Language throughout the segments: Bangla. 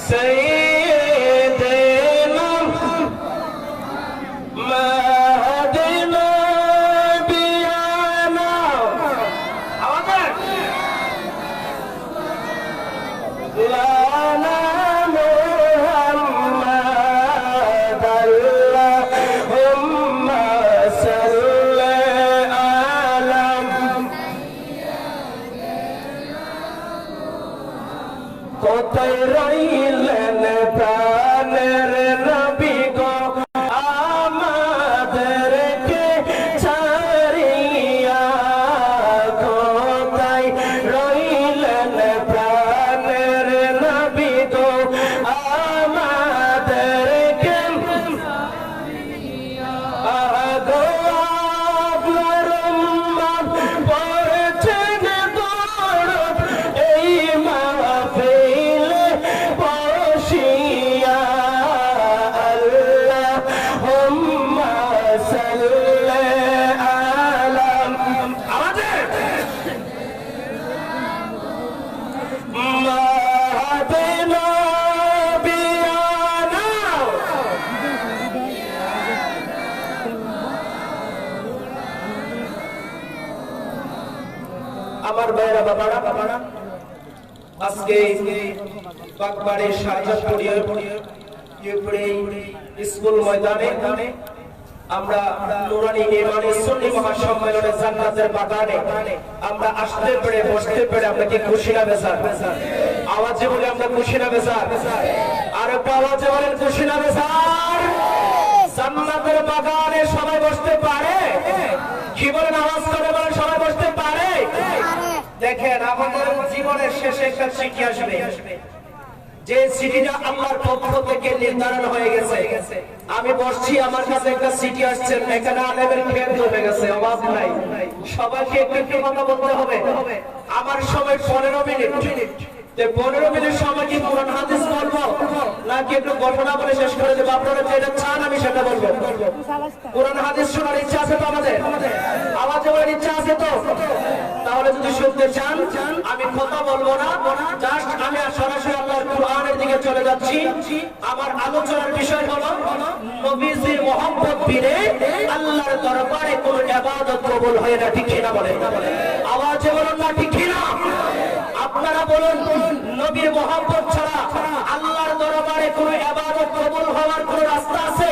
سيدنا مهدنا بيانا لنا محمد اللهم صل على কোথায় রইলেন প্রাণের নবী গো আমাদেরকে ছাড়িয়া কোথায় রইলেন প্রাণের নবী গো আমাদেরকে আগো আপনার উম্মত পড়ছেন দরদ এই মাহফিলে বসিয়া আল্লাহুম্মা সাল্লি আলা আমাদের মাহদিনা বিয়ানা আমার ভাইরা বাবারা আজকে বাগবাড়ি শাহজাদপুরিয়া স্কুল ময়দানে আমরা নুরানি ইমানি সুন্নি মহাসম্মেলনে জান্নাতের বাগানে আমরা আসতে পেরে বসতে পেরে আমরা কি খুশি না বেজার? আওয়াজে বলে আমরা খুশি না বেজার? আর একটু আওয়াজে বলেন খুশি না বেজার? জান্নাতের বাগানে সবাই বসতে পারে? কি বলেন আওয়াজ করে বলেন সবাই বসতে পারে? দেখেন আমাদের জীবনের শেষে একটা চিঠি আসবে, যে চিঠিটা আল্লাহর পক্ষ থেকে নির্ধারণ হয়ে গেছে। আমি বসছি, আমার কাছে একটা চিঠি আসছে, এখানে আলেমের খেত জমে গেছে, অভাব নাই। সবাইকে একটু একটু কথা বলতে হবে। আমার সময় 15 মিনিট, 15 মিনিট সময় কি কোরআন হাদিস বলবো নাকি একটু ঘটনা বলে শেষ করে দেবো? আপনারা যেটা চান আমি সেটা বলবো। কোরআন হাদিস শোনার ইচ্ছা আছে তো আমাদের? আওয়াজে বলার ইচ্ছা আছে তো? তাহলে যদি শুনতে চান আমি কথা বলবো না, জাস্ট আমি সরাসরি আল্লাহর কুরআনের দিকে চলে যাচ্ছি। আমার আলোচনার বিষয় হলো নবীজির মহব্বত বিনে আল্লাহর দরবারে কোনো ইবাদত কবুল হয় না, ঠিক কিনা বলেন? আওয়াজে বলুন না ঠিক কিনা? আপনারা বলুন, নবীর মহব্বত ছাড়া আল্লাহর দরবারে কোনো ইবাদত কবুল হওয়ার কোনো রাস্তা আছে?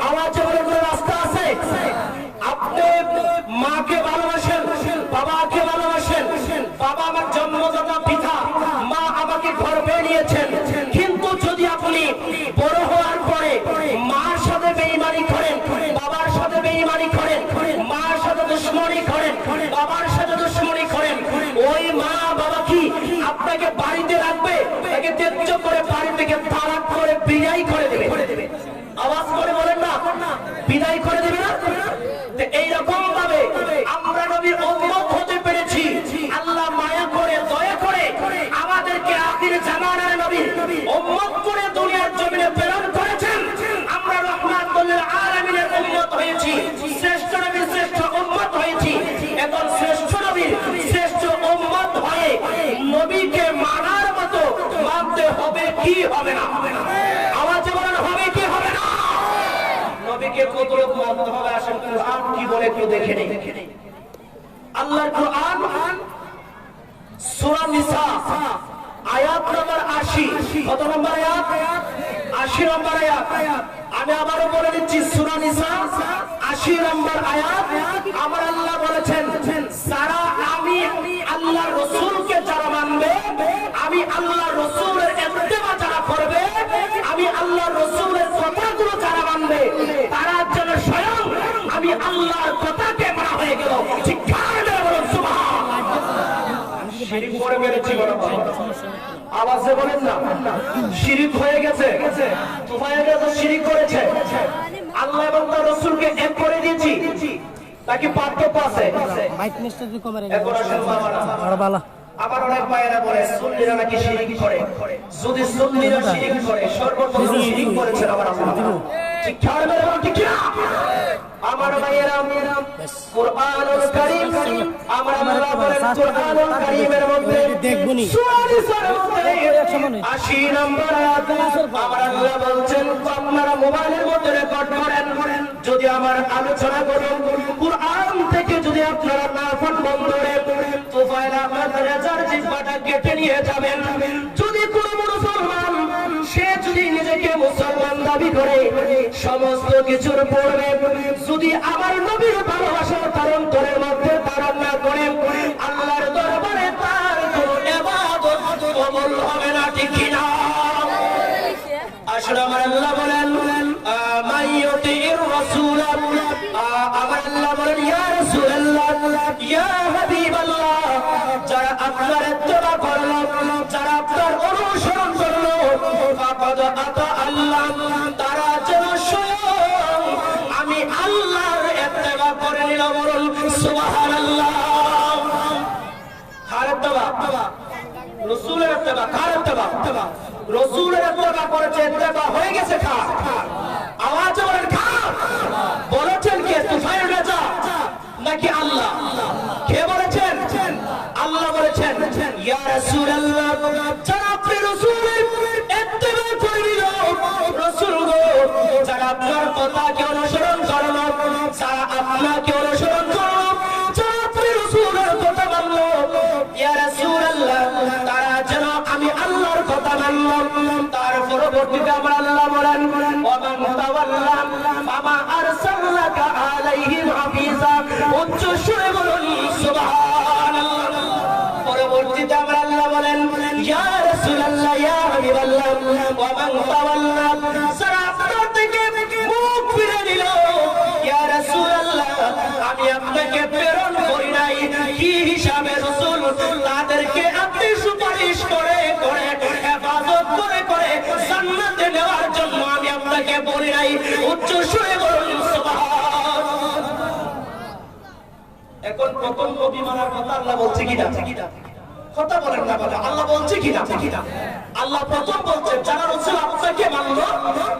আওয়াজে বলুন কোনো রাস্তা আছে? আপনি মাকে ভালোবাসেন, বাবাকে ভালোবাসেন, বাবা আমার জন্মদাতা পিতা, মা আমাকে গর্ভে নিয়েছেন, কিন্তু যদি আপনি বড় হওয়ার পরে মার সাথে বেঈমানি করেন, বাবার সাথে বেঈমানি করেন, মার সাথে দুশমনি করেন, বাবার সাথে দুশমনি করেন, ওই মা বাবা কি আপনাকে বাড়িতে রাখবে? তাকে ত্যায্য করে বাড়ি থেকে তালাক করে বিদায় করে দেবে। আওয়াজ করে বলেন না, বিদায় করে দেবে না? এইরকম ভাবে আমরা নবীর উম্মত হতে পেরেছি। আল্লাহ মায়া করে দয়া করে আমাদেরকে আখির জামানার নবীর উম্মত করে দুনিয়ার জমিনে প্রেরণ করেছেন। আমরা রাহমাতুল আলামিনের উম্মত হয়েছি, শ্রেষ্ঠ নবীর শ্রেষ্ঠ উম্মত হয়েছি। এখন শ্রেষ্ঠ নবীর শ্রেষ্ঠ উম্মত হয়ে নবীকে মানার মতো মানতে হবে কি হবে না? আওয়াজে বলেন হবে কি হবে না? নবীকে কতটুকু মানতে হবে আসলে কুরআন কি বলে একটু দেখে নেই। আল্লাহর কুরআন সূরা নিসা আয়াত নম্বর 80, কত নম্বর আয়াত? 80 নম্বর আয়াত। আমি আবারও বলে দিচ্ছি, সূরা নিসা 80 নম্বর আয়াত। আমার আল্লাহ বলেছেন, যারা আমি আল্লাহর রাসূলকে যারা মানবে, আমি আল্লাহর রাসূলের ইত্তেবা যারা করবে, আমি আল্লাহর রাসূলের কথাগুলো যারা মানবে, তারা যেন স্বয়ং আমি আল্লাহর কথাকে মানা হয়ে গেল। ঠিক কারণে বলুন সুবহানাল্লাহ। শিরিক করে মেরেছি বাবা, আওয়াজে বলেন না, শিরিক হয়ে গেছে। তুফাইলে তো শিরিক করেছে, আল্লাহ এবং তার রাসূলকে এক করে দিয়েছি, তাকে পার্থক্য আছে। মাইক মিস্টার দি কমারে এখন আসেন বাবারা, আর বালা আবার অনেক ভাইয়েরা বলে সুন্নিরা নাকি শিরিক করে। যদি সুন্নিরা শিরিক করে, সর্বপ্রথম শিরিক করেছেন আমার আল্লাহ। ঠিক ঠিক না আমার ভাইয়েরা কুরআনুল কারীম আমরা আল্লাহ বলেন কুরআনুল কারীমের মধ্যে দেখবনি সূরা নিসার মধ্যে 80 নম্বর আয়াত আমার আল্লাহ বলছেন আপনারা মোবাইলের মধ্যে রেকর্ড করেন যদি আমার আলোচনা করুন কুরআন থেকে যদি আপনারা না ফোন বন্ধ করে তোফাইল আপনাদের রেজার জিহ্বাটা কেটে নিয়ে যাবেন যদি কোন মুসলমান সে যদি নিজেকে মুসলমান দাবি করে সমস্ত কিছুর পূর্বে যদি আমার নবীর ভালোবাসা তার অন্তরের মধ্যে ধারণ না করে আল্লাহর দরবারে তার কোনো ইবাদত কবুল হবে না ঠিক কি না আসলে আমার আল্লাহ বলেন মাইয়ুতির রাসূল আমার আল্লাহ বলেন ইয়া রাসূলুল্লাহ ইয়া হাবিবাল্লাহ যারা আপনার ইত্তেবা করলো যারা আপনার অনুসরণ করলো ফাকাদ আতা আল্লাহ তারা যেন স্বয়ং আমি আল্লাহর ইত্তেবা করে নিল বলুন সুবহানাল্লাহ কার ইত্তেবা রাসূলের ইত্তেবা কার ইত্তেবা রাসূলের ইত্তেবা করেছে ইত্তেবা হয়ে গেছে কার আওয়াজ বলেন কার বলেছেন কে তুফাইল রাজা নাকি আল্লাহ কে বলেছেন আল্লাহ বলেছেন ইয়া রাসূলুল্লাহ যারা আপনি রাসূলের ইত্তেবা করবেন রাসূল গো যারা আপনার কথাকে অনুসরণ করলো যারা আপনাকে অনুসরণ করলো যারা আপনি রাসূলের কথা মানলো ইয়া রাসূলুল্লাহ তারা যেন আমি আল্লাহর কথা মানলাম তার পরবর্তীতে আমার আল্লাহ বলেন ওয়া মান তাওয়াল্লা ফামা আরসালনাকা আলাইহিম হাফিজা উচ্চ সুরে বলুন সুবহানাল্লাহ পরবর্তীতে আমার আল্লাহ বলেন ইয়া রাসূলুল্লাহ ইয়া হাবিবাল্লাহ ওয়া মান তাওয়াল্লা যারা আপনার থেকে মুখ ফিরে নিল ইয়া রাসূলুল্লাহ আমি আপনাকে প্রেরণ করি নাই কি হিসাবে রাসূল তাদেরকে আপনি সুপারিশ করে করে হেফাজত করে করে জান্নাতে নেওয়ার জন্য আমি আপনাকে বলি নাই উচ্চ সুরে বলুন সুবহানাল্লাহ এখন প্রথম নবী মানার কথা আল্লাহ বলছে কিনা কথা বলেন না কথা আল্লাহ বলছে কিনা আল্লাহ প্রথম বলছেন যারা রাসূল আপনাকে মানলো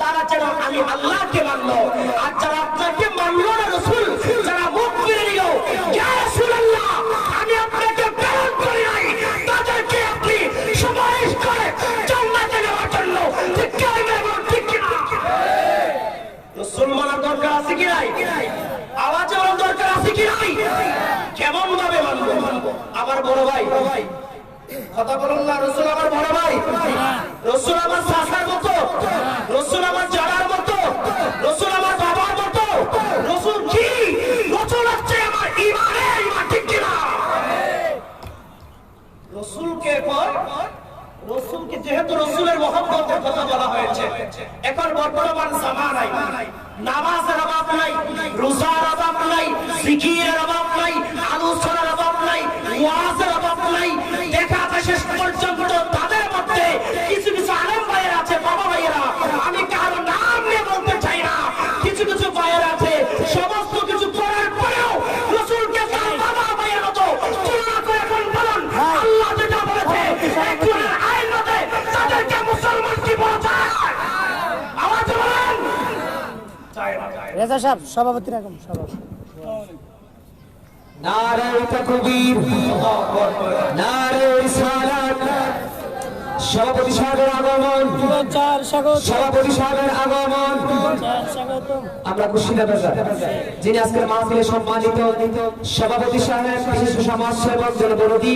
তারা যেন আমি আল্লাহকে মানলো আর যারা আপনাকে মানলো না রাসূল যারা মুখ ফিরে নিল ইয়া রাসূলুল্লাহ আমি আপনাকে প্রেরণ করি নাই তাদেরকে আপনি সুপারিশ করে জান্নাতে নেওয়ার জন্য ঠিক কি না রাসূল মানার দরকার আছে কি নাই আওয়াজ ওর দরকার আছে কি নাই কেমন ভাবে মানবো আমার বড় ভাই কথা বলুন না রাসূল আমার বড় ভাই রাসূল আমার চাচার মতো রাসূল আমার জানার মতো রাসূল আমার বাবার মতো রাসূল কি রাসূল হচ্ছে আমার ঈমান ঠিক কি না রাসূলকে পর রাসূলকে যেহেতু রাসূলের মহব্বতের কথা বলা হয়েছে এখন বর্তমান জামানায় নামাজের অভাব নাই রোজার অভাব নাই জিকিরের অভাব নাই আলোচনার অভাব নাই ওয়াজের অভাব নাই দেখা যায় শেষ পর্যন্ত তাদের মধ্যে কিছু কিছু আলেম ভাইয়ের আছে বাবা ভাইয়েরা আমি কারো নাম নিয়ে বলতে চাই না কিছু কিছু ভাইয়ের আছে সমস্ত কিছু করার পরেও রাসূলকে তার বাবা ভাইয়ের মতো তুলনা করে এখন বলুন আল্লাহ যেটা বলেছে একজনের আইন মতে তাদেরকে মুসলমান কি বলা যায় আওয়াজ বলেন রেজা সাহেব সভাপতি রাখুন সভাপতি নারে তাকবীর নারে রিসালাত সভাপতি সাহেবের আগমন সভাপতি সাহেবের আগমন আমরা খুশি যিনি আজকের মাহফিলে সম্মানিত সভাপতি সাহেব বিশিষ্ট সমাজ সেবক জনদরদী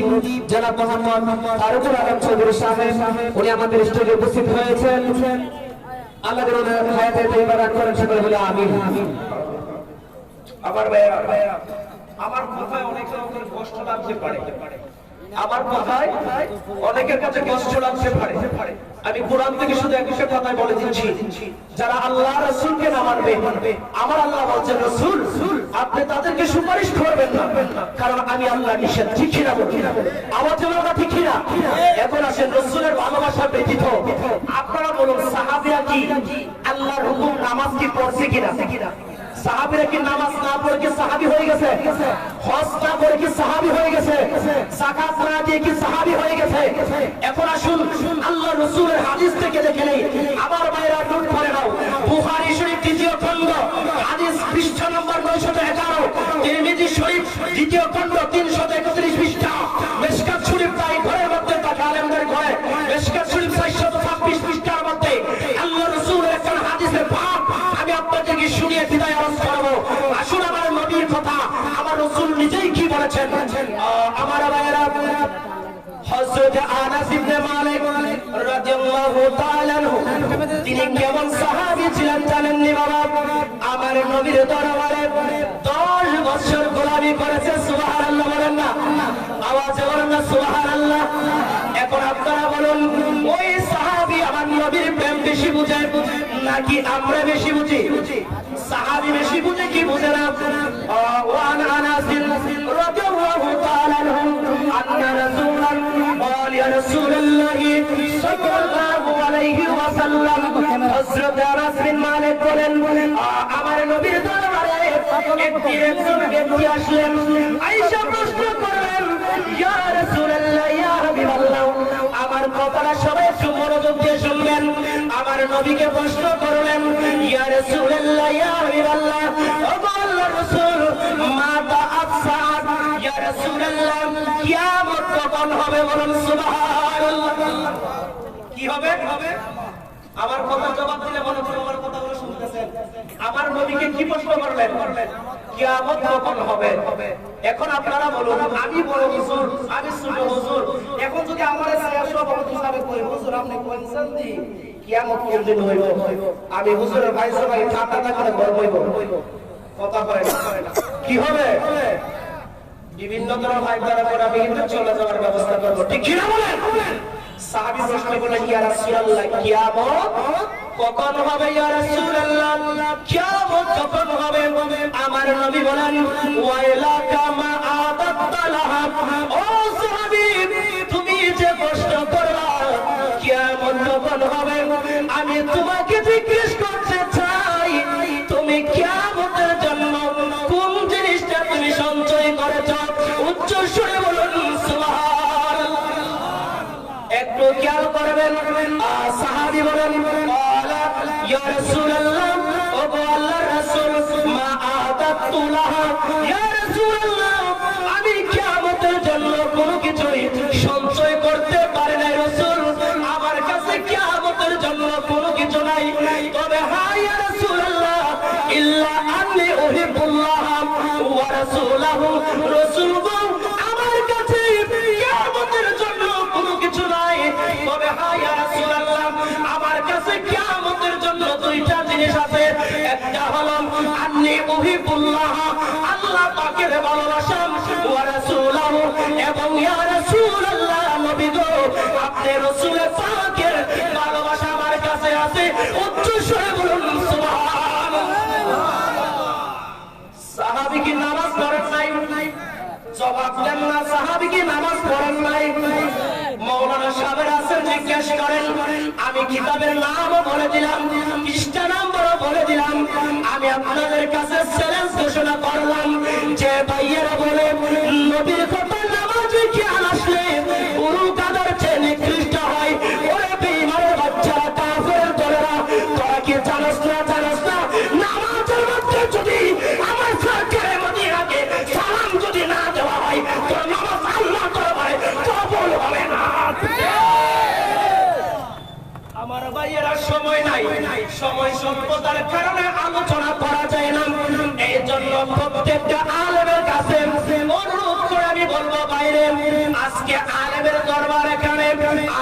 জনাব মোহাম্মদ ফারুকুল আলম চৌধুরী সাহেব উনি আমাদের স্টেজে উপস্থিত হয়েছেন আল্লাহ যেন হায়াতে তৈবা দান করেন সকলে বলে আমিন আমার ভাইয়া আমার কথায় অনেক রকমের কষ্ট লাগতে পারে আমার কথায় অনেকের কাছে কষ্ট লাগতে পারে আমি কোরআন থেকে শুধু একটা কথাই বলে দিচ্ছি যারা আল্লাহ রাসূলকে না মানবে আমার আল্লাহ বলেন রাসূল আপনি তাদেরকে সুপারিশ করবেন না কারণ আমি আল্লাহ নিষেধ ঠিক না বলি আমার জন্য ঠিক না এখন আসেন রাসূলের ভালোবাসা ব্যতীত আপনারা বলুন সাহাবীরা কি আল্লাহর হুকুম নামাজ কি পড়ছে কিনা সাহাবীরা কি নামাজ না পড়ে কি সাহাবী হয়ে গেছে হজ না করে কি সাহাবী হয়ে গেছে যাকাত না দিয়ে কি সাহাবী হয়ে গেছে এখন আসুন আল্লাহ রাসূলের হাদিস থেকে দেখে নেই আমার ভাইরা নোট করে নাও বুখারী শরীফ তৃতীয় তিরমিজি শরীফ দ্বিতীয় খণ্ড 331 পৃষ্ঠা, মিশকাত শরীফ তাই ঘরের মধ্যে তাকে আলেমদের ঘরে মিশকাত শরীফ 426 পৃষ্ঠার মধ্যে আল্লাহ রাসূলের একটা হাদিসের ভাব আমি আপনাদেরকে শুনিয়ে বিদায় আরজ করব। আসুন আমার নবীর কথা আমার রাসূল নিজেই কি বলেছেন। আমার ভাইয়েরা, হযরত আনাস ইবনে মালিক রাদিয়াল্লাহু তাআলা আনহু তিনি কেমন সাহাবী ছিলেন জানেননি বাবা? আমার নবীর দরবারে 10 বছর গোলামি করেছে। সুবহানাল্লাহ বলেন না, আওয়াজে বলেন না সুবহানাল্লাহ। এখন আপনারা বলুন, ওই সাহাবী আমার নবীর প্রেম বেশি বুঝে নাকি আমরা বেশি বুঝি? সাহাবী বেশি বুঝে কি বুঝে না? ওয়ান আনাস রাদিয়াল্লাহু তাআলা আনহু আন্না রাসূলান قال يا رسول الله صلى الله عليه وسلم হযরত আনাস বিন মালিক বলেন, আমার নবীর দরবারে একজন ব্যক্তি আসলেন। আয়েশা প্রশ্ন করলেন, ইয়া রাসূলুল্লাহ, ইয়া হাবিবাল্লাহ, আমার কথাটা সবাই একটু মনোযোগ দিয়ে শুনবেন। আমার নবীকে প্রশ্ন করলেন, ইয়া রাসূলুল্লাহ, ইয়া হাবিবাল্লাহ, ও আল্লাহর রাসূল, মাতা আসাদ, ইয়া রাসূলুল্লাহ, কিয়ামত কখন হবে? বলুন সুবহানাল্লাহ। কি হবে? আমার কথা জবাব দিলে মনে করুন আমার কথাগুলো শুনতেছেন। আমার নবীকে কি প্রশ্ন করলেন? কিয়ামত কখন হবে? এখন আপনারা বলুন, আমি বড় হুজুর, আমি ছোট হুজুর, এখন যদি আমার সভাপতি সাহেব কই, হুজুর আপনি কোনছেন দি কিয়ামত কোন দিন হইব? আমি হুজুরের ভাই সবাই ঠান্ডা করে গর্ব হইব, কথা কয় না। কি হবে? বিভিন্ন ধরনের ভাই দ্বারা করে আমি কিন্তু চলে যাওয়ার ব্যবস্থা করব, ঠিক কি না বলেন? সাহাবী প্রশ্ন করলেন, ইয়া রাসূলুল্লাহ, কিয়ামত কখন হবে? ইয়া রাসূলুল্লাহ, কিয়ামত কখন হবে? আমার নবী বলেন, ওয়াইলাকা মা আদাতালাহা, ও সাহাবী তুমি যে প্রশ্ন করলা কিয়ামত কখন হবে, আমি তোমাকে জিজ্ঞেস করতে চাই তুমি কিয়ামতের জন্য কোন জিনিসটা তুমি সঞ্চয় করেছ? উচ্চ সুরে বলুন সুবহানাল্লাহ। একটু খেয়াল করবেন। সাহাবী বলেন, ইয়া রাসূলুল্লাহ, ও আল্লাহর রাসূল, মা আদাতু লাহা, ইয়া রাসূলুল্লাহ, আমি কিয়ামতের জন্য কোনো কিছুই সঞ্চয় করতে পারি না রাসূল, আমার কাছে কিয়ামতের জন্য কোনো কিছু নাই। তবে হ্যাঁ ইয়া রাসূলুল্লাহ, ইল্লা আন্নী উহিব্বুল্লাহ ওয়া রাসূলাহু, রাসূল আমার কাছে কিয়ামতের জন্য কোনো কিছু নাই। তবে হ্যাঁ ইয়া রাসূলুল্লাহ, আমার কাছে কিয়ামতের জন্য দুইটা জিনিস আছে। একটা হলো আন্নী উহিব্বুল্লাহ, আল্লাহ পাকের ভালোবাসা, ওয়া রাসূলাহু, এবং ইয়া রাসূলুল্লাহ নবী গো আপনি রাসূল পাকের ভালোবাসা আমার কাছে আছে। উচ্চ স্বরে বলুন সুবহানাল্লাহ। সাহাবী কি নামাজ পড়েন নাই? জবাব দেন না। সাহাবী কি নামাজ পড়েন নাই? মাওলানা সাহেব আছেন, জিজ্ঞেস করেন। আমি কিতাবের নামও বলে দিলাম, পৃষ্ঠা নাম্বারও বলে দিলাম। আমি আপনাদের কাছে চ্যালেঞ্জ ঘোষণা করলাম যে ভাইয়েরা বলে নবীর কথা নামাজে খেয়াল আসলে গুরু কাদার চেয়ে নিকৃষ্ট হয়। ওরে বেঈমানের বাচ্চারা, কাফের দলেরা, তোরা কি জানোস না? জানোস না নামাজের মধ্যে যদি আমার সরকারের মদিনাকে সালাম যদি না দেওয়া হয় তোর নামাজ আল্লাহ দরবারে কবুল হবে না। আমার ভাইয়েরা সময় নাই, সময় স্বল্পতার কারণে আলোচনা করা যায় না। এই জন্য প্রত্যেকটা আলেমের কাছে অনুরোধ করে আমি বলবো, বাইরে আজকে আলেমের দরবার, এখানে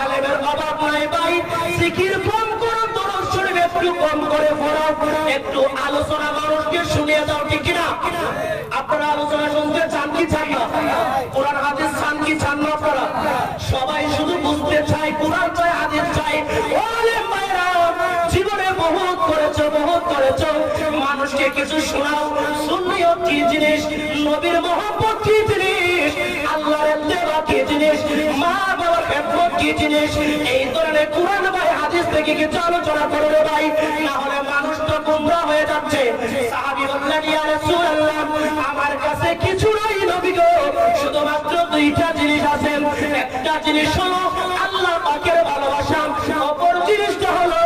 আলেমের অভাব নাই ভাই। জিকির কম করো, দরুদ শরীফ একটু কম করে পড়ো, একটু আলোচনা মানুষকে শুনিয়ে দাও, ঠিক কিনা? আপনারা আলোচনা শুনতে চান কি চান না? কোরআন হাদিস চান কি চান না? আপনারা সবাই শুধু বুঝতে চাই, কোরআন চাই, হাদিস চাই। ওরে মায়েরা, জীবনে বহুত করেছো, বহুত করেছো, মানুষকে কিছু শোনাও। সুন্নিয়ত কি জিনিস? নবীর মহব্বত কি জিনিস? আল্লাহর ইত্তেবা কি জিনিস? মা বাবার খেদমত কি জিনিস? এই ধরনের কোরআন ভাই হাদিস থেকে কিছু আলোচনা করো রে ভাই, না হলে মানুষ তো গোমরা হয়ে যাচ্ছে। সাহাবী বললেন, ইয়া রাসূলুল্লাহ, আমার কাছে কিছু নাই নবী গো, শুধুমাত্র দুইটা জিনিস আছে। একটা জিনিস হলো আল্লাহ পাকের ভালোবাসা, অপর জিনিসটা হলো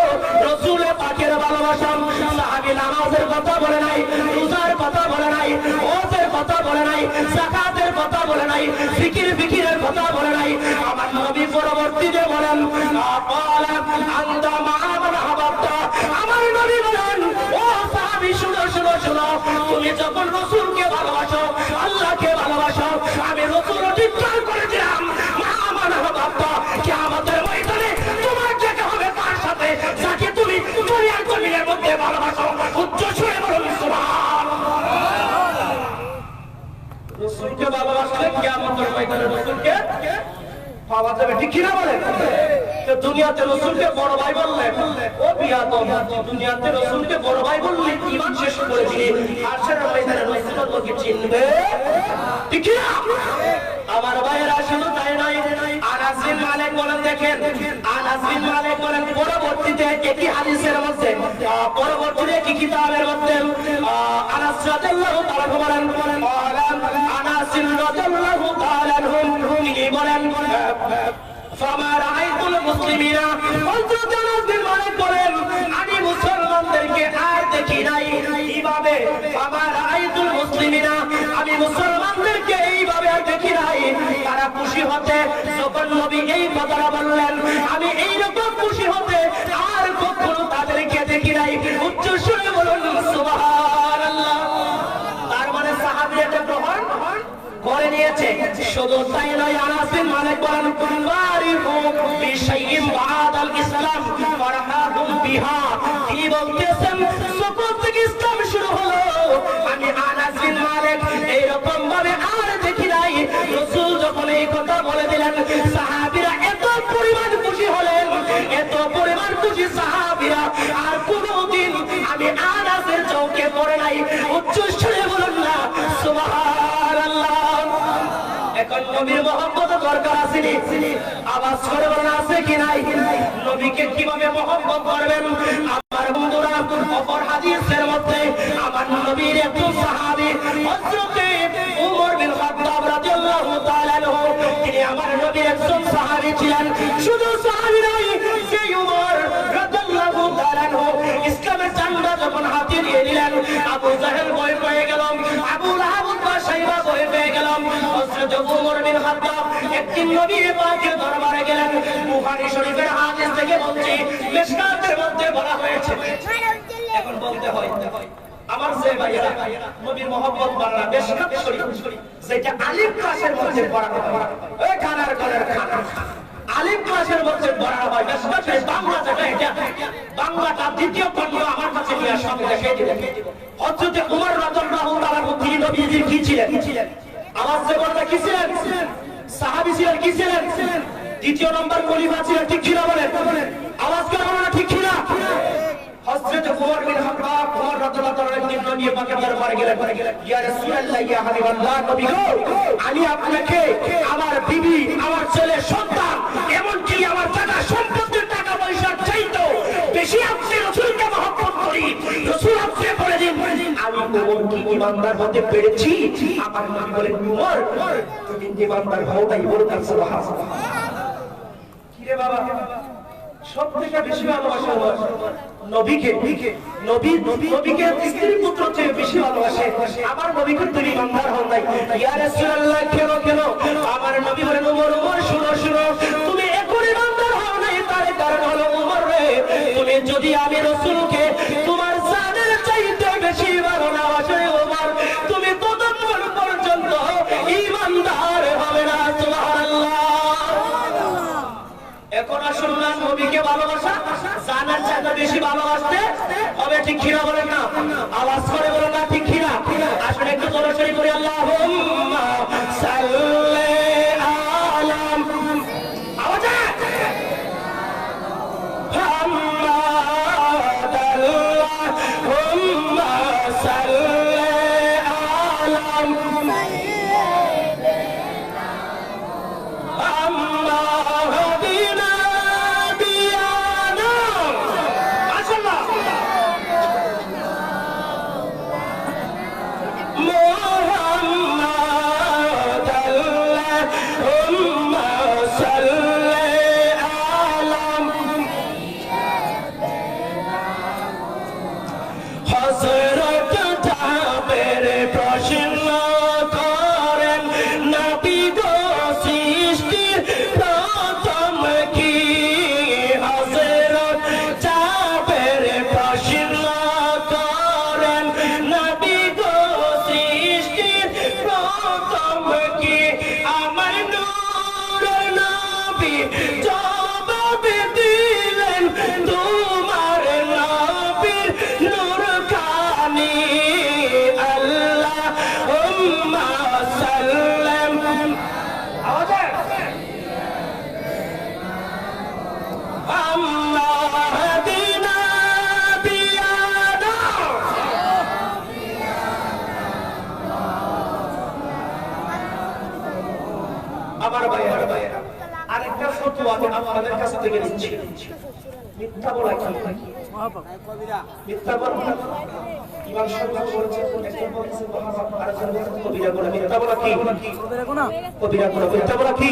রাসূল পাকের ভালোবাসা। সাহাবী নামাজের কথা বলে নাই, রোজার কথা বলে নাই, ওয়াজের কথা বলে নাই, যাকাতের কথা বলে নাই, ফিকিরের কথা বলে নাই। আমার নবী পরবর্তীতে বলেন আমার নবী বলেন, ও সাহাবী শুনো শুনো শুনো, তুমি যখন রাসূলকে ভালোবাসো, আল্লাহকে ভালোবাসো, আমি রাসূল অধিকার করেছিলাম আমার হাবাবটা কিয়ামতের ময়দানে তোমার দেখা হবে তার সাথে যাকে তুমি দুনিয়ার জমিনের মধ্যে ভালোবাসো। উচ্চ সুরে বলুন সুবহানাল্লাহ। রাসূলকে ভালোবাসলে কিয়ামতের ময়দানে রাসূলকে পাওয়া যাবে, ঠিক কিনা বলেন? তো দুনিয়াতে রাসূলকে বড় ভাই বললেন, ও বিয়াদব, দুনিয়াতে রাসূলকে বড় ভাই বললে ঈমান শেষ করে দিলে হাসরের ময়দানে রাসূলকে চিনবে, ঠিক কিনা? আমার ভাইয়েরা শুধু তাই নয়, আনাস বিন মালিক বলেন, দেখেন আনাস বিন মালিক বলেন পরবর্তীতে একই হাদিসের মধ্যে, পরবর্তীতে একই কিতাবের মধ্যে আনাস রাদিয়াল্লাহু তাআলা বলেন, আনাস রাদিয়াল্লাহু তাআলা তিনি বলেন ফামা রাআইতুল মুসলিমিনা, হযরত আনাস বিন মালিক বলেন আমি মুসলমানদেরকে আর দেখি নাই এইভাবে, ফামা রাআইতুল মুসলিমিনা, আমি মুসলমানদেরকে এইভাবে আর দেখি নাই তারা খুশি হতে যখন নবী এই কথাটা বললেন, আমি এইরকম খুশি হতে আর কখনো তাদেরকে দেখি নাই। উচ্চ সুরে বলুন সুবহানাল্লাহ। তার মানে সাহাবীরা এটা গ্রহণ করে নিয়েছে। শুধু তাই নয়, আনাস বিন মালিক বলেন কুনবারিহু বিশাইইন বাদাল ইসলাম ফারহাহুম বিহা, তিনি বলতেছেন যখন থেকে ইসলাম শুরু হলো আমি আনাস বিন মালিক এইরকম ভাবে আর দেখি নাই। রাসূল যখন এই কথা বলে দিলেন সাহাবীরা এত পরিমাণ খুশি হলেন, এত পরিমাণ খুশি সাহাবীরা আর কোনোদিন আমি আনাসের চোখে পড়ে নাই। উচ্চ সুরে বলুন না সুবহানাল্লাহ। এখন নবীর মহব্বত দরকার আছে নি? আওয়াজ করে বলেন আছে কি নাই? নবীকে কিভাবে মহব্বত করবেন? আমার বন্ধুরা, অপর হাদিসের মধ্যে আমার নবীর একজন সাহাবী হযরতে ওমর বিন খাত্তাব রাদিয়াল্লাহু তাআলা আনহু, তিনি আমার নবীর একজন সাহাবী ছিলেন। শুধু সাহাবী নয়, সেই ওমর রাদিয়াল্লাহু তাআলা আনহু ইসলামের ঝান্ডা যখন হাতে নিয়ে নিলেন, আবু জাহেল ভয় পেয়ে গেল, আবু লাহাব বা সাইবা ভয় পেয়ে গেল। হযরত ওমর বিন খাত্তাব একদিন নবী পাকের দরবারে গেলেন। বুখারী শরীফের হাদিস থেকে বলছি, মিশকাতের মধ্যে বলা হয়েছে, এখন বলতে হয় আমার যে ভাইয়েরা নবীর মহব্বত বাড়া মিশকাত শরীফ যেটা আলিফ ক্লাসের মধ্যে পড়ানো হয়, ওই খানার ঘরের খানা আলিফ ক্লাসের মধ্যে পড়ানো হয়। মিশকাতের বাংলা যেটা, এটা বাংলাটা দ্বিতীয় খণ্ড আমার কাছে নিয়ে আসা, আমি দেখিয়ে দিব। হযরত ওমর রাদিয়াল্লাহু তাআলা তিনি নবীজির কি ছিলেন? আওয়াজ যে বলতে কি ছিলেন? সাহাবী ছিলেন, কি ছিলেন? দ্বিতীয় নম্বর খলিফা ছিলেন, ঠিক কিনা বলেন? আওয়াজ করে বলেন ঠিক কিনা? হযরত ওমর বিন খাত্তাব রাদিয়াল্লাহু তাআলা একদিন নবী পাকের দরবারে গেলেন, ইয়া রাসূলুল্লাহ, ইয়া হাবিবাল্লাহ, নবী গো, আমি আপনাকে আমার বিবি, আমার ছেলে, সন্তান, এমনকি আমার টাকা সম্পত্তির টাকা পয়সা চাইতো বেশি আপনি রাসূলকে মহব্বত করি। রাসূল আপনি বলে দিন আমি ওমর কি ঈমানদার হতে পেরেছি? আমার নবী বলেন, ওমর তুমি ঈমানদার হও নাই, বলুন সুবহানাল্লাহ। কি রে বাবা, সবথেকে বেশি ভালোবাসা নবীকে, নবীকে স্ত্রী পুত্র চেয়ে বেশি ভালোবাসে। আমার নবীকে তুমি ঈমানদার হও নাই। ইয়া রাসূলুল্লাহ, কেন? আমার নবী বলেন, ওমর শুনো শুনো, তুমি এখন ঈমানদার হও নাই তার কারণ হলো ওমর রে, তুমি যদি আমি রাসূলকে তোমার জানের চাইতে বেশি ভালোবাসো ওমর, তুমি ততক্ষণ পর্যন্ত ঈমানদার হবে না। সুবহানাল্লাহ। এখন আসুন না, নবীকে ভালোবাসা জানার চাইতে বেশি ভালোবাসতে হবে, ঠিক কিনা বলেন না? আওয়াজ করে বলেন না ঠিক কিনা? আসুন একটু জোরে করি, আল্লাহুম্মা সাল্লি আলা আওয়াজ মুহাম্মাদ, আল্লাহুম্মা সাল্লি আলা ফতোয়া আমি আপনাদের কাছ থেকে নিচ্ছি। মিথ্যা বলা কি? মিথ্যা বলা ইমাম সাহেব বলেছেন, একজন বলেছেন মহাপাপ, আরেকজন বলেছেন কবিরা গুনাহ। মিথ্যা বলা কি? কবিরা গুনাহ। মিথ্যা বলা কি?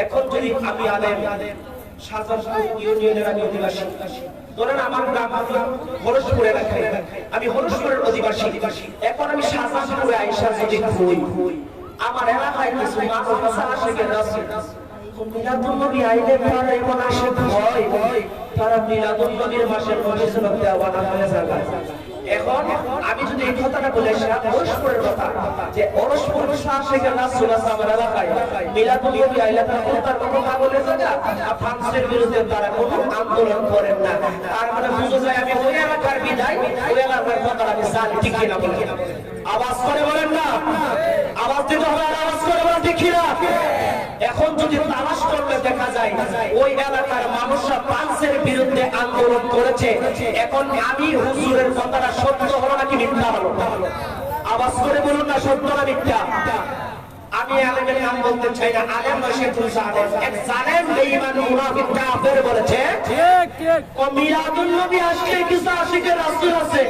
এখন যদি আমি আলেম, শাহজাহানপুর ইউনিয়নের আমি অধিবাসী, ধরেন আমার গ্রাম হরসপুর এলাকায়, আমি হরসপুরের অধিবাসী, এখন আমি শাহজাহানপুরে আইসা যদি হই, আমার এলাকায় কিছু মাদ্রাসা আশিকের রাসূল মিলাদুন নবী আইলে পরে এখন আসে ভয়, তারা মিলাদুন নবীর মাসের নবীর দেওয়া না হয়ে যাবে। এখন আমি যদি এই কথাটা বলে হরসপুরের কথা, যে হরসপুর আশিকের রাসূল আমার এলাকায় মিলাদুন নবী আইলে তার কথা বলে জায়গা ফ্রান্সের বিরুদ্ধে তারা কোনো আন্দোলন করেন না, তার মানে বুঝা যায় আমি ওই এলাকার বিদায়, ওই এলাকার কথা আমি জানি, ঠিক কিনা বলেন? আওয়াজ করে বলেন না, আওয়াজ দিতে হবে, আওয়াজ করে বলেন ঠিক কিনা? এখন যদি তালাশ করলে দেখা যায় ওই এলাকার মানুষরা ফ্রান্সের বিরুদ্ধে আন্দোলন করেছে, এখন আমি হুজুরের কথাটা সত্য হলো নাকি মিথ্যা হলো? আওয়াজ করে বলুন না, সত্য না মিথ্যা? আমি আলেমের নাম বলতে চাই না, আলেম নশিদুল জালেম, এক জালেম বেঈমান মুনাফিক কাফের বলেছে ও মিলাদুন নবী আসলে কিছু আশিকের রাসূল আছে,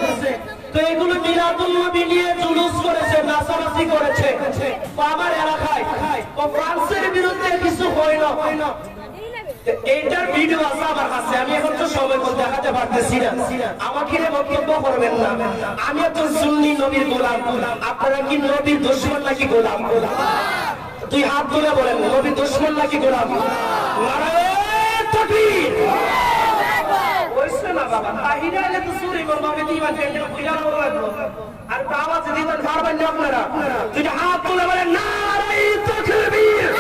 তো এগুলো মিলাদুন নবী নিয়ে জুলুস করেছে, নাচানাচি করেছে আমার এলাকায়, ও ফ্রান্সের বিরুদ্ধে কিছু হইল। এইটার ভিডিও আছে আমার কাছে, আমি এখন তো সময় করে দেখাতে পারতেছি না, আমাকে বক্তব্য করবেন না। আমি একজন সুন্নি নবীর গোলাম, আপনারা কি নবীর দুশমন নাকি গোলাম? দুই হাত তুলে বলেন, নবীর দুশমন নাকি গোলাম? নারায়ে তাকবীর! ওইসে না বাবা, তাহিরে আলে তো চুরি করবো, আমি দিবান কেন বুঝা লাগলো, আর আওয়াজ দিবেন পারবেন না আপনারা? দুই হাত তুলে বলেন নারায়ে তাকবীর!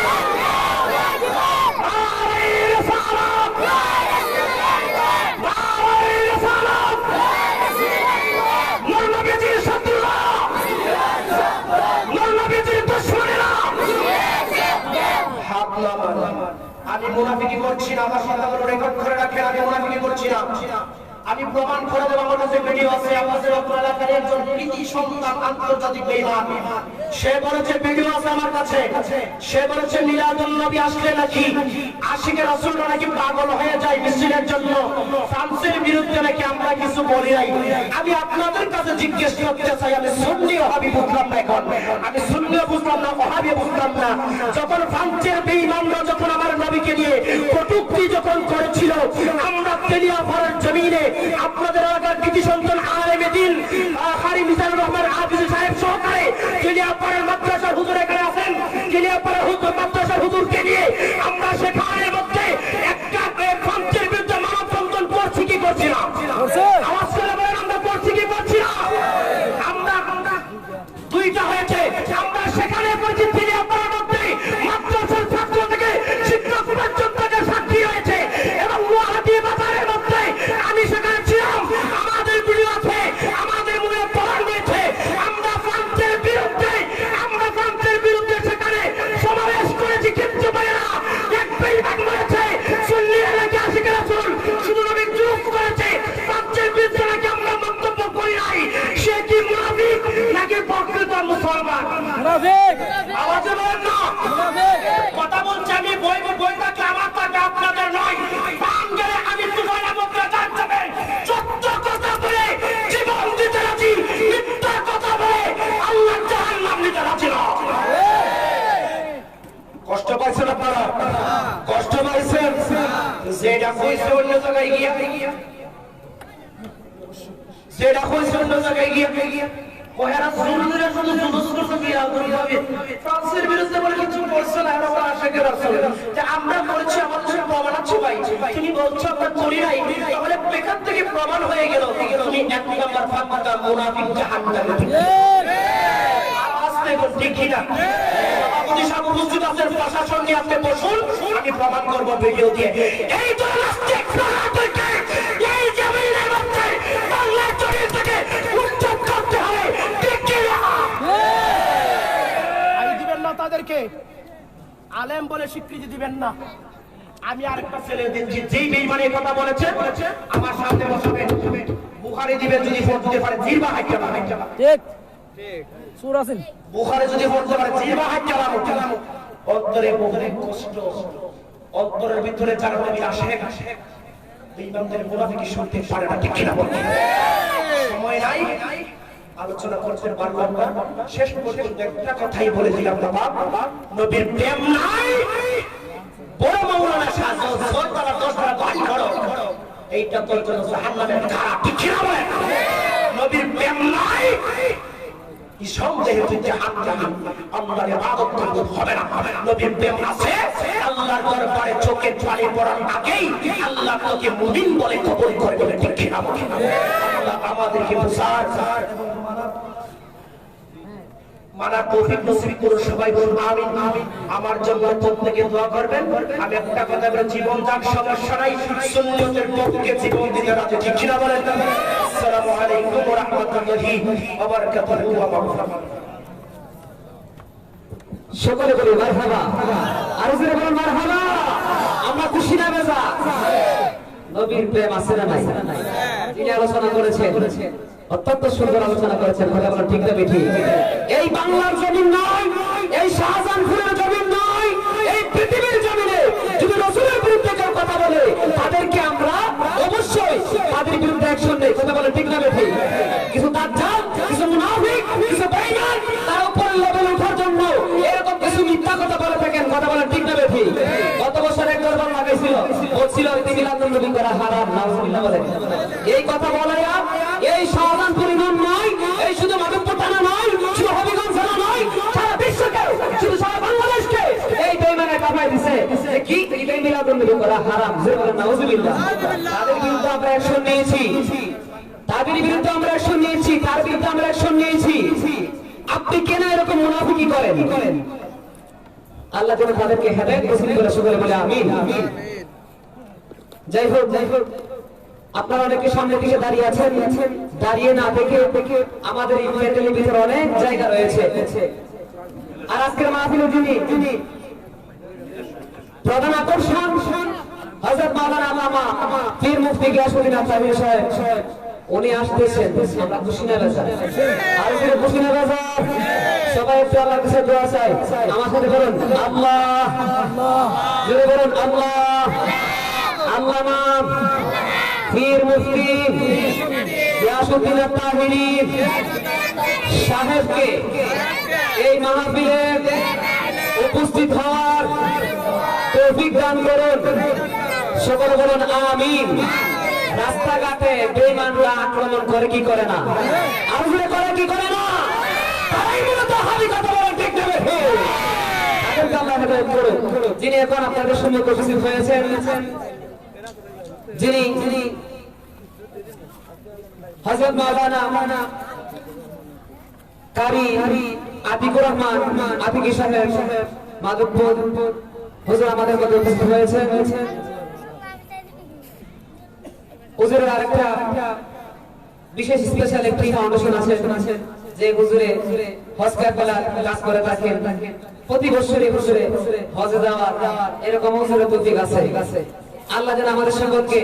আমি মুনাফিকি করছি না, আমার কথাগুলো রেকর্ড করে রাখেন, আমি মুনাফিকি করছি না। আমি প্রমাণ করে দেব, আমার কাছে ভিডিও আছে, আমাদের এলাকার একজন কৃতি সন্তান আন্তর্জাতিক বেঈমান, সে বলেছে, ভিডিও আছে আমার কাছে, সে বলেছে মিলাদুন নবী আসলে নাকি আশিকের রাসূলরা নাকি পাগল হয়ে যায় মিছিলের জন্য, ফ্রান্সের বিরুদ্ধে নাকি আমরা কিছু বলি নাই। আমি আপনাদের কাছে জিজ্ঞেস করতে চাই, আমি সুন্নি ওহাবি বুঝলাম না, এখন আমি সুন্নিও বুঝলাম না, ওহাবি বুঝলাম না। যখন ফ্রান্সের বেঈমানরা যখন আমার নবীকে নিয়ে কটূক্তি যখন করেছিল, আমরা তেলিয়াপাড়ার জমিনে আপনাদের এলাকার কৃতি সন্তান আলেমে দ্বীন কারি মিজানুর রহমান হাফিজ সাহেব সহকারে তেলিয়াপাড়ার মাদ্রাসার হুজুর এখানে আছেন, তেলিয়াপাড়ার হুজুর মাদ্রাসার হুজুরকে নিয়ে আমরা সেখানের মধ্যে একটা ফ্রান্সের বিরুদ্ধে মানববন্ধন করছি কি করছি না? আওয়াজ করে বলেন, আমরা করছি কি করছি না? আমরা দুইটা হয়েছে, আমরা সেখানে করছি তেলিয়াপাড়ার মধ্যে মাদ্রাসার ছাত্র থেকে শিক্ষক পর্যন্ত সাক্ষী হয়েছে, এবং নোয়াহাটি বাজারের মধ্যে আমি সেখানে ছিলাম, আমাদের ভিডিও আছে, আমাদের মনে পড়া রয়েছে। আমরা ফ্রান্সের বিরুদ্ধে সেখানে সমাবেশ করেছি, কিন্তু ভাইয়েরা এক বেঈমান বলেছে সুন্নি এলাকা আশিকের রাসূল শুধু নবী জুলুস করেছে, ফ্রান্সের বিরুদ্ধে নাকি আমরা মন্তব্য করি নাই। সে কি মুনাফিক নাকি প্রকৃত মুসলমান? মুনাফিক! আওয়াজে বলেন না, কথা বলছি আমি, বইটাকে আমার টাকা আপনাদের নয়, পান গেলে আমি তুফানা বকরা জান যাবেন, সত্য কথা বলে জীবন দিতে রাজি, মিথ্যা কথা বলে আল্লাহ জাহান্নাম দিতে রাজি না। কষ্ট পাইছেন আপনারা? কষ্ট পাইছেন? যেটা কইছে অন্য জায়গায় গিয়া, যেটা কইছে অন্য জায়গায় গিয়া ওরা সুন্নিরা শুধু জুলুস করতে গিয়া হবে, ফ্রান্সের বিরুদ্ধে বলে কিছু বলছে না, এরা বলে আশিকের রাসূল যে আমরা করেছি, আমাদের সাথে প্রমাণ আছে ভাই, তুমি বলছো আমরা করি নাই, তাহলে বেকার থেকে প্রমাণ হয়ে গেল তুমি এক নাম্বার ফাঁকা মুনাফিক জাহান্নামে। ঠিক আওয়াজ দেখো, ঠিক না? আপনি সব উপস্থিত আছেন, প্রশাসন নিয়ে আপনি বসুন, আমি প্রমাণ করব ভিডিও দিয়ে। এই তো নাস্তিক প্রণালীকে এই জমিনের মধ্যে বাংলার জমিন থেকে উচ্ছেদ করতে হবে, ঠিক না? আমি দিবেন না তাদেরকে, আলেম বলে স্বীকৃতি দিবেন না। আমি আরেকটা ছেলে দিচ্ছি, যেই বেঈমানের কথা বলেছে আমার সামনে বসাবেন, বুখারী দিবেন, যদি পড়তে পারে জিরবা হাইটা না, ঠিক সূরা আছেন, বুখারী যদি পড়তে পারে জিরবা হাইটা না, অন্তরে বহু কষ্ট, অন্তরের ভিতরে যারা নবী আশিক বেঈমানদের মুনাফিকি শুনতে পারে না, ঠিক কিনা বলেন? সময় নাই, আলোচনা করতে পারলাম না, শেষ পর্যন্ত একটা কথাই বলে দিলাম, বাবা নবীর প্রেম নাই, বড় মাওলানা শাহ সরদার 10 বার গালি করো, এইটা তোর জন্য জাহান্নামের খারাপ, ঠিক কিনা বলেন? নবীর প্রেম নাই, এই সন্দেহে তুই জাহান্নামী, আল্লাহর ইবাদত করতে হবে না। নবীর প্রেম আছে, আল্লাহর দরবারে চোখের পানি পড়ার আগেই আল্লাহ তোকে মুমিন বলে কবুল করে নেবে, ঠিক কিনা বলেন? আল্লাহ আমাদেরকে বুঝার এবং মানার তৌফিক নসিব করুন, সবাই বলুন আমিন। আমার জন্য প্রত্যেকে দোয়া করবেন। আমি একটা কথা বলে জীবন যাক, সমস্যা নাই, সুন্নতের পক্ষে জীবন দিতে রাজি, ঠিক কিনা বলেন? আসসালামু আলাইকুম ওয়া রাহমাতুল্লাহি ওয়া বারাকাতুহু ওয়া মাগফিরাতুহু। সকলে বলি মারহাবা, আরো জোরে বলুন মারহাবা। আমরা খুশি না বেজা? নবীর প্রেম আছে না নাই? যিনি আলোচনা করেছেন অত্যন্ত সুন্দর আলোচনা করেছেন, কথা বলা ঠিক না বেঠি? এই বাংলার জমিন নয়, এই শাহজাহানপুরের জমিন নয়, এই পৃথিবীর জমিনে যদি রাসূলের বিরুদ্ধে কেউ কথা বলে তাদেরকে আমরা অবশ্যই তাদের বিরুদ্ধে অ্যাকশন নেই, কথা বলা ঠিক না বেঠি? কিছু দাজ্জাল, কিছু মুনাফিক, কিছু বেঈমান তার উপরের লেভেলে ওঠার জন্য এরকম কিছু মিথ্যা কথা বলে থাকেন, কথা বলা ঠিক না বেঠি? গত বছর এক দরবার লাগাইছিল, বলছিল মিলাদ নবী করা হারাম, নাউজুবিল্লাহ বলেন। এই কথা বলায়া এই শাহজাহানপুর ইমাম নয়, এই শুধু মাধবপুর থানা নয়, শুধু হবিগঞ্জ থানা নয়, সারা বিশ্বকে, শুধু সারা বাংলাদেশকে এই বেঈমানে কাফায় দিছে যে কি এই মিলাদ নবী করা হারাম, যে বলেন নাউজুবিল্লাহ। তাদের বিরুদ্ধে আমরা অ্যাকশন নিয়েছি, তাদের বিরুদ্ধে আমরা অ্যাকশন নিয়েছি, তার বিরুদ্ধে আমরা অ্যাকশন নিয়েছি। আপনি কেন এরকম মুনাফিকি করেন? আল্লাহ যেন তাদেরকে হেদায়েত নসিব করে, সকলে বলে আমিন। যাই হোক, আপনারা অনেকে সামনের দিকে দাঁড়িয়ে আছেন, দাঁড়িয়ে না দেখে আমাদের এই প্যান্ডেলের ভিতরে অনেক জায়গা রয়েছে। আর আজকের মাহফিলে যিনি প্রধান আকর্ষণ হযরত মাওলানা আল্লামা পীর মুফতি গিয়াসউদ্দিন আতাহির সাহেব, উনি আসতেছেন। আমরা খুশি না বেজা? আর যদি খুশি না বেজা, সবাই একটু আল্লাহর কাছে দোয়া চাই। আমার সাথে বলুন আল্লাহ, জোরে বলুন আল্লাহ। আল্লামা পীর মুফতি গিয়াসউদ্দিন আতাহিরি সাহেবকে এই মাহফিলে উপস্থিত হওয়ার তৌফিক দান করুন, সকলে বলুন আমিন। রাস্তাঘাটে বেঈমানরা আক্রমণ করে কি করে না? আর করে কি করে না? তারাই মূলত হাবি কথা বলেন, ঠিক না বেঠি? তাদেরকে আল্লাহ হেদায়েত করুন। যিনি এখন আপনাদের সম্মুখে উপস্থিত হয়েছেন, যিনি হযরত মাওলানা কারি আতিকুর রহমান আতিকি সাহেব মাধবপুর হুজুর আমাদের মধ্যে উপস্থিত হয়েছেন। হুজুরের আরেকটা বিশেষ স্পেশাল একটি ফাউন্ডেশন আছে, যে হুজুরে হজ কারবালার কাজ করে থাকেন। প্রতি বছরই হুজুরে হজে যাওয়ার এরকম হুজুরের তৌফিক আছে। আল্লাহ যেন আমাদের সকলকে